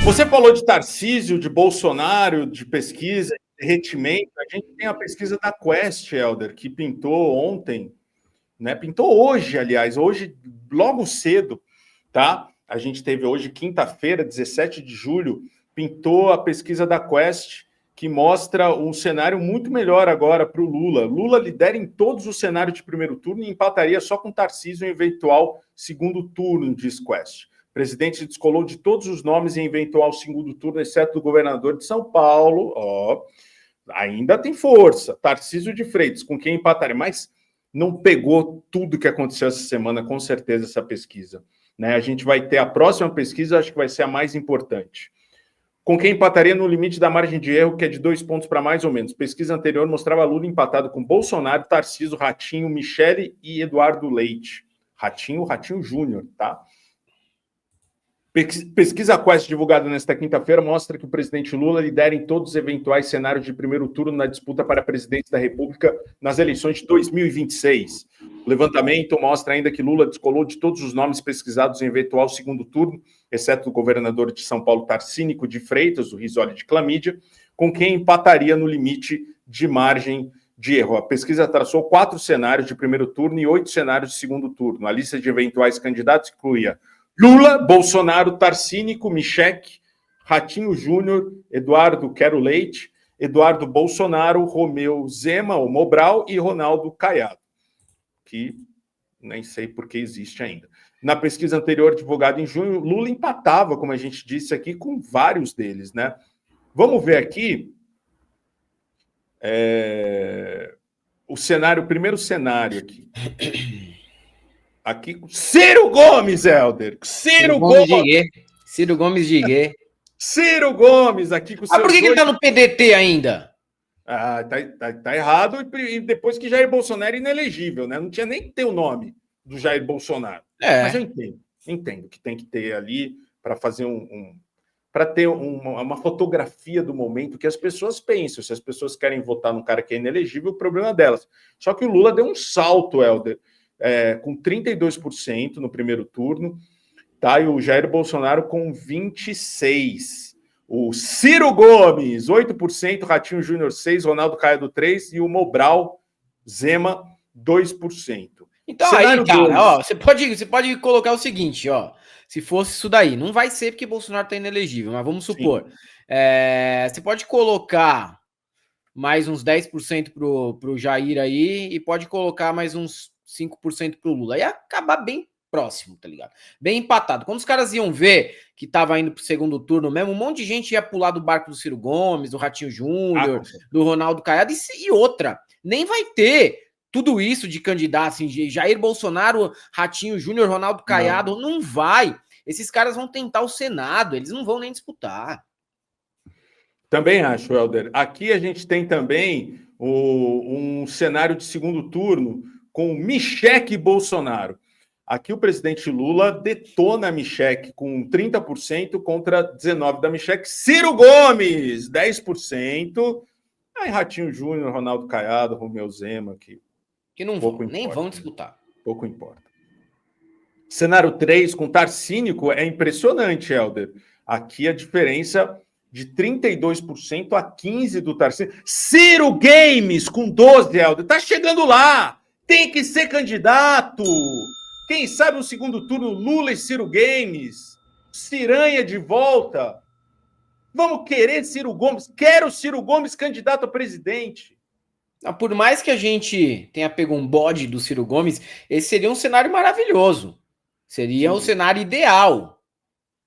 Você falou de Tarcísio, de Bolsonaro, de pesquisa, de derretimento. A gente tem a pesquisa da Quest, Helder, que pintou ontem, né? Pintou hoje, aliás, hoje, logo cedo, tá? A gente teve hoje, quinta-feira, 17 de julho, pintou a pesquisa da Quest, que mostra um cenário muito melhor agora para o Lula. Lula lidera em todos os cenários de primeiro turno e empataria só com Tarcísio em eventual segundo turno, diz Quest. O presidente se descolou de todos os nomes em eventual segundo turno, exceto do governador de São Paulo. Ainda tem força. Tarcísio de Freitas, com quem empataria, mas não pegou tudo que aconteceu essa semana, com certeza, essa pesquisa. Né? A gente vai ter a próxima pesquisa, acho que vai ser a mais importante. Com quem empataria no limite da margem de erro, que é de 2 pontos para mais ou menos. Pesquisa anterior mostrava Lula empatado com Bolsonaro, Tarcísio, Ratinho, Michele e Eduardo Leite. Ratinho Júnior, tá? Pesquisa Quest divulgada nesta quinta-feira mostra que o presidente Lula lidera em todos os eventuais cenários de primeiro turno na disputa para a presidência da República nas eleições de 2026. O levantamento mostra ainda que Lula descolou de todos os nomes pesquisados em eventual segundo turno, exceto o governador de São Paulo, Tarcínico de Freitas, o Risoli de Clamídia, com quem empataria no limite de margem de erro. A pesquisa traçou 4 cenários de primeiro turno e 8 cenários de segundo turno. A lista de eventuais candidatos incluía Lula, Bolsonaro, Tarcínico, Michele, Ratinho Júnior, Eduardo Quero Leite, Eduardo Bolsonaro, Romeu Zema, o Mobral e Ronaldo Caiado, que nem sei por que existe ainda. Na pesquisa anterior, divulgada em junho, Lula empatava, como a gente disse aqui, com vários deles, né? Vamos ver aqui o primeiro cenário aqui. Aqui, Ciro Gomes, Helder. Ciro Gomes de Guê. Ciro Gomes aqui com o seu. Por que ele tá no PDT ainda? Tá errado. E depois que Jair Bolsonaro é inelegível, né? Não tinha nem que ter o nome do Jair Bolsonaro. Mas eu entendo que tem que ter ali para fazer para ter uma fotografia do momento que as pessoas pensam. Se as pessoas querem votar num cara que é inelegível, o problema é delas. Só que o Lula deu um salto, Helder. Com 32% no primeiro turno, tá? E o Jair Bolsonaro com 26%. O Ciro Gomes, 8%, Ratinho Júnior 6%, Ronaldo Caiado 3% e o Mobral Zema, 2%. Então cenário aí, cara, ó, você pode colocar o seguinte, ó, se fosse isso daí, não vai ser porque Bolsonaro tá inelegível, mas vamos supor, você pode colocar mais uns 10% pro Jair aí e pode colocar mais uns 5% pro Lula. Ia acabar bem próximo, tá ligado? Bem empatado. Quando os caras iam ver que tava indo pro segundo turno mesmo, um monte de gente ia pular do barco do Ciro Gomes, do Ratinho Júnior, do Ronaldo Caiado e outra. Nem vai ter tudo isso de candidato, assim, Jair Bolsonaro, Ratinho Júnior, Ronaldo Caiado, não vai. Esses caras vão tentar o Senado, eles não vão nem disputar. Também acho, Helder. Aqui a gente tem também um cenário de segundo turno com Michele Bolsonaro. Aqui o presidente Lula detona a Michele com 30% contra 19% da Michele. Ciro Gomes, 10%. Aí Ratinho Júnior, Ronaldo Caiado, Romeu Zema, que não vão, nem vão disputar. Pouco importa. Cenário 3 com Tarcínico é impressionante, Helder. Aqui a diferença de 32% a 15% do Tarcínico. Ciro Games com 12%, Helder. Tá chegando lá. Tem que ser candidato. Quem sabe no segundo turno, Lula e Ciro Games. Ciranha de volta. Vamos querer Ciro Gomes. Quero Ciro Gomes candidato a presidente. Por mais que a gente tenha pego um bode do Ciro Gomes, esse seria um cenário maravilhoso. Seria o cenário ideal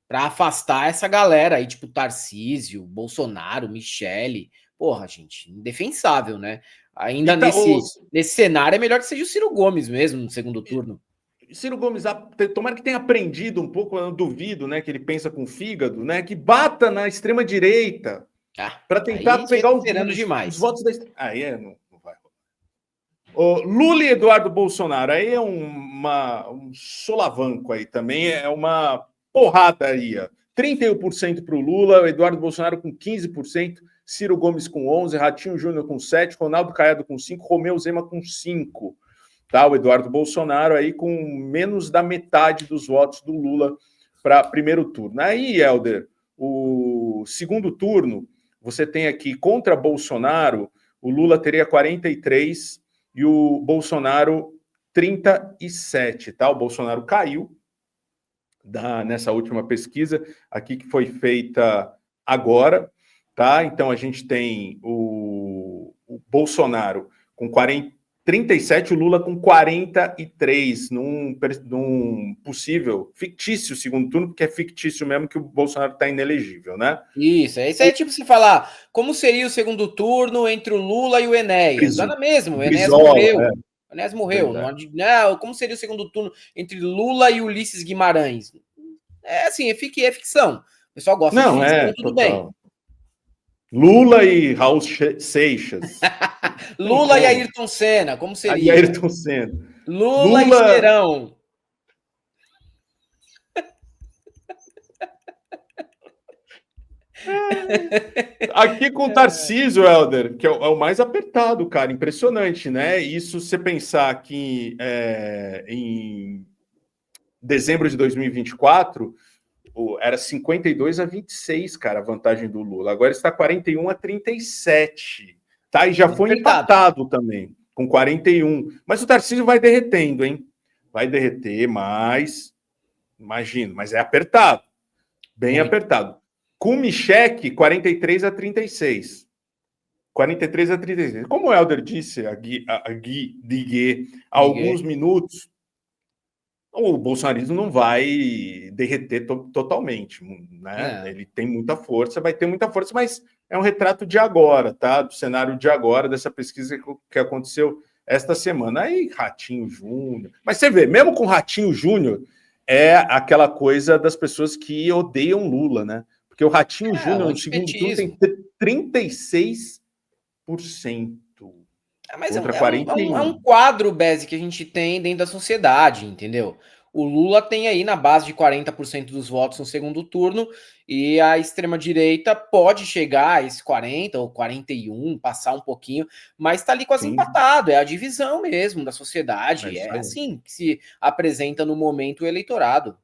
para afastar essa galera aí, tipo Tarcísio, Bolsonaro, Michele. Porra, gente, indefensável, né? Ainda nesse cenário é melhor que seja o Ciro Gomes mesmo no segundo turno. Ciro Gomes, tomara que tenha aprendido um pouco, eu duvido, né, que ele pensa com fígado, né, que bata na extrema direita para tentar pegar os votos da extrema. Aí não vai. Lula e Eduardo Bolsonaro, aí é um solavanco aí também, é uma porradaria. 31% para o Lula, Eduardo Bolsonaro com 15%, Ciro Gomes com 11%, Ratinho Júnior com 7%, Ronaldo Caiado com 5%, Romeu Zema com 5%. Tá, o Eduardo Bolsonaro aí com menos da metade dos votos do Lula para primeiro turno. Aí, Helder, o segundo turno, você tem aqui contra Bolsonaro, o Lula teria 43 e o Bolsonaro 37, tá? O Bolsonaro caiu nessa última pesquisa aqui que foi feita agora, tá? Então a gente tem o Bolsonaro com 37, o Lula com 43 num possível fictício segundo turno, porque é fictício mesmo que o Bolsonaro está inelegível, né? Isso é tipo se falar como seria o segundo turno entre o Lula e o Enéas. Nada mesmo, o Enéas morreu. É. O Enéas morreu. Não, como seria o segundo turno entre Lula e Ulisses Guimarães? É assim, é ficção. O pessoal gosta de ficção, tudo total. Bem. Lula e Raul Seixas. Lula e Ayrton Senna, como seria? Ayrton Senna. Lula e Cheirão. Aqui com o Tarcísio, Helder, que é o mais apertado, cara, impressionante, né? Isso você pensar que em dezembro de 2024 era 52-26, cara, a vantagem do Lula. Agora está 41-37, tá? E já foi empatado também, com 41. Mas o Tarcísio vai derretendo, hein? Vai derreter mais, imagino, mas é apertado, bem apertado. Com o Michek, 43-36. 43-36. Como o Helder disse, a Gui Diguet, há alguns minutos, o bolsonarismo não vai derreter totalmente, né? Ele tem muita força, vai ter muita força, mas é um retrato de agora, tá? Do cenário de agora, dessa pesquisa que aconteceu esta semana. Aí, Ratinho Júnior. Mas você vê, mesmo com Ratinho Júnior, é aquela coisa das pessoas que odeiam Lula, né? Porque o Ratinho Júnior, no segundo turno, tem 36%. Mas é um quadro, Beze, que a gente tem dentro da sociedade, entendeu? O Lula tem aí na base de 40% dos votos no segundo turno e a extrema-direita pode chegar a esse 40 ou 41, passar um pouquinho, mas tá ali quase empatado, é a divisão mesmo da sociedade, é assim que se apresenta no momento o eleitorado.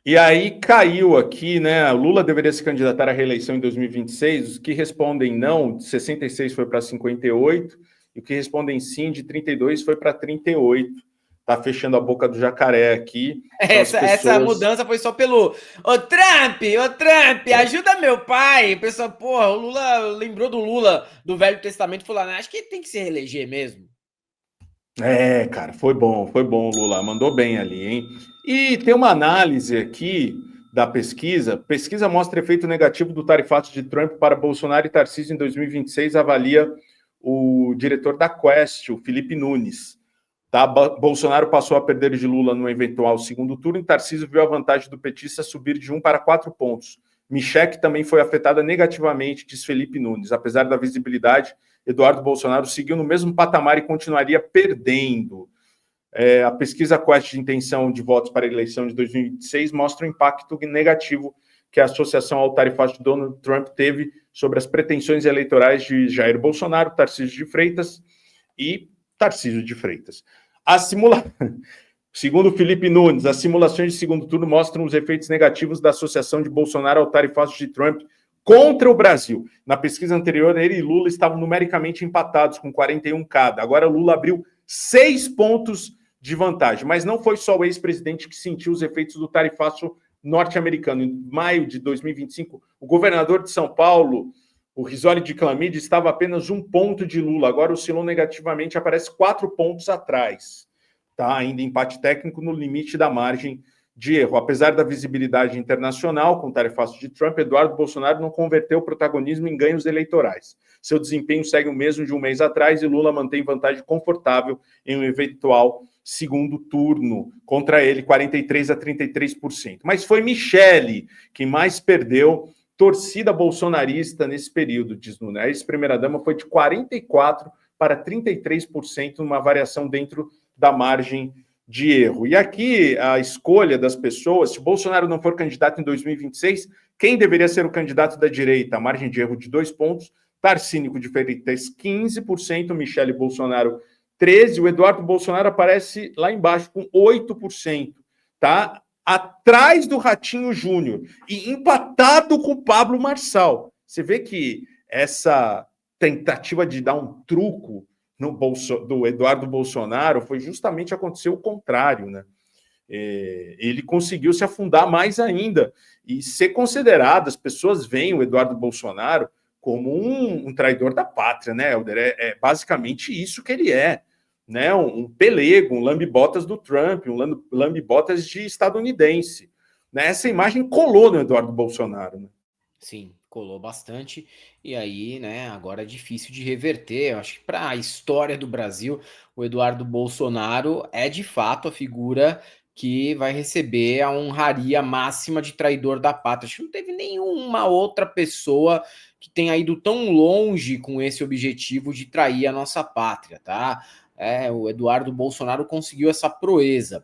E aí caiu aqui, né? O Lula deveria se candidatar à reeleição em 2026. Os que respondem não, de 66 foi para 58, e o que respondem sim, de 32 foi para 38. Tá fechando a boca do jacaré aqui. Essa mudança foi só pelo... Ô Trump, ajuda meu pai. O pessoal, porra, o Lula lembrou do Lula do Velho Testamento e falou, acho que ele tem que se reeleger mesmo. É, cara, foi bom, Lula, mandou bem ali, hein? E tem uma análise aqui da pesquisa. Pesquisa mostra efeito negativo do tarifato de Trump para Bolsonaro e Tarcísio em 2026, avalia o diretor da Quest, o Felipe Nunes. Tá? Bolsonaro passou a perder de Lula no eventual segundo turno e Tarcísio viu a vantagem do petista subir de 1 para 4 pontos. Michek também foi afetada negativamente, diz Felipe Nunes. Apesar da visibilidade, Eduardo Bolsonaro seguiu no mesmo patamar e continuaria perdendo. A pesquisa Quest de intenção de votos para a eleição de 2026 mostra o impacto negativo que a associação ao tarifato de Donald Trump teve sobre as pretensões eleitorais de Jair Bolsonaro, Tarcísio de Freitas e Tarcísio de Freitas. Segundo Felipe Nunes, as simulações de segundo turno mostram os efeitos negativos da associação de Bolsonaro ao tarifato de Trump contra o Brasil. Na pesquisa anterior, ele e Lula estavam numericamente empatados, com 41 cada. Agora, Lula abriu 6 pontos de vantagem. Mas não foi só o ex-presidente que sentiu os efeitos do tarifaço norte-americano. Em maio de 2025, o governador de São Paulo, o Risoli de Clamide, estava apenas 1 ponto de Lula. Agora oscilou negativamente, aparece 4 pontos atrás. Tá? Ainda empate técnico no limite da margem de erro. Apesar da visibilidade internacional com o tarifaço de Trump, Eduardo Bolsonaro não converteu o protagonismo em ganhos eleitorais. Seu desempenho segue o mesmo de um mês atrás e Lula mantém vantagem confortável em um eventual segundo turno. Contra ele, 43-33%. Mas foi Michele quem mais perdeu torcida bolsonarista nesse período, diz Nunes. A ex-primeira-dama foi de 44% para 33%, numa variação dentro da margem de erro. E aqui a escolha das pessoas, se Bolsonaro não for candidato em 2026, quem deveria ser o candidato da direita? A margem de erro de 2 pontos, Tarcínico de Freitas 15%, Michele Bolsonaro 13%, o Eduardo Bolsonaro aparece lá embaixo com 8%, tá? atrás do Ratinho Júnior e empatado com o Pablo Marçal. Você vê que essa tentativa de dar um truco do Eduardo Bolsonaro foi justamente acontecer o contrário, né? Ele conseguiu se afundar mais ainda e ser considerado, as pessoas veem o Eduardo Bolsonaro como um traidor da pátria, né, Helder? É basicamente isso que ele é, né? Um pelego, um lambe-botas do Trump, um lambe-botas de estadunidense. Né? Essa imagem colou no Eduardo Bolsonaro, né? Sim, colou bastante. E aí, né, agora é difícil de reverter. Eu acho que para a história do Brasil, o Eduardo Bolsonaro é de fato a figura que vai receber a honraria máxima de traidor da pátria. Acho que não teve nenhuma outra pessoa que tenha ido tão longe com esse objetivo de trair a nossa pátria, tá? O Eduardo Bolsonaro conseguiu essa proeza.